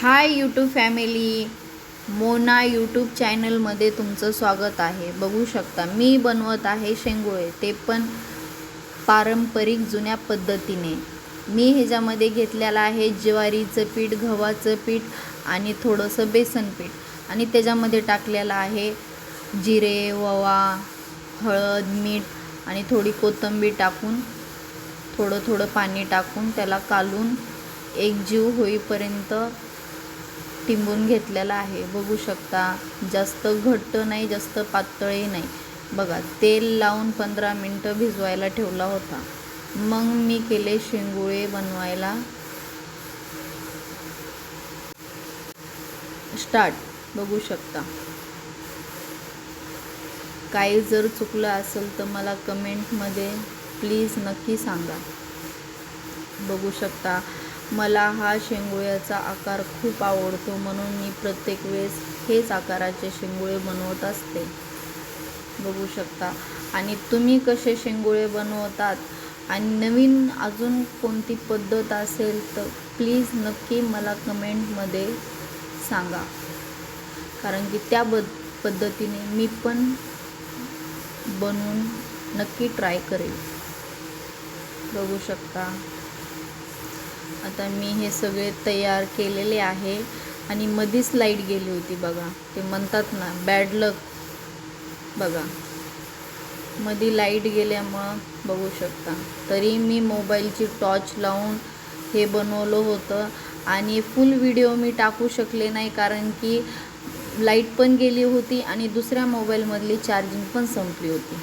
Hi YouTube family, Mona YouTube चॅनलमध्ये तुमचं स्वागत आहे। बघू शकता मी बनवत आहे शेंगोळे, ते पण पारंपरिक जुन्या पद्धतीने। मी ह्याच्यामध्ये घेतलेला आहे ज्वारीचं पीठ, गव्हाचं पीठ आणि थोडंसं बेसन पीठ आणि त्याच्यामध्ये टाकलेला आहे जिरे, ओवा, हळद, मीठ आणि थोडी कोथिंबीर टाकून थोडं पाणी टाकून त्याला कालून एकजीव होईपर्यंत टिंबून घेतलेला आहे। बघू शकता जास्त घट्ट नाही, जास्त पातळही नाही। बघा तेल लावून 15 मिनिटं भिजवायला ठेवला होता। मग मी केले शेंगोळे बनवायला स्टार्ट। बघू शकता काही जर चुकलं असेल तर मला कमेंटमध्ये प्लीज नक्की सांगा। बघू शकता मला हा शेंगोळ्याचा आकार खूप आवडतो, म्हणून मी प्रत्येक वेळेस हेच आकाराचे शेंगोळे बनवत असते। बघू शकता आणि तुम्ही कसे शेंगोळे बनवतात आणि नवीन अजून कोणती पद्धत असेल तर प्लीज नक्की मला कमेंटमध्ये सांगा, कारण की त्या पद्धतीने मी पण बनवून नक्की ट्राय करेल। बघू शकता आता मी हे सगळे तयार केलेले आहे आणि मधीच लाईट गेली होती। बघा ते म्हणतात ना बॅड लक, बघा मधी लाईट गेल्यामुळं बघू शकता तरी मी मोबाईलची टॉर्च लावून हे बनवलं होतं आणि फुल व्हिडिओ मी टाकू शकले नाही, कारण की लाईट पण गेली होती आणि दुसऱ्या मोबाईलमधली चार्जिंग पण संपली होती।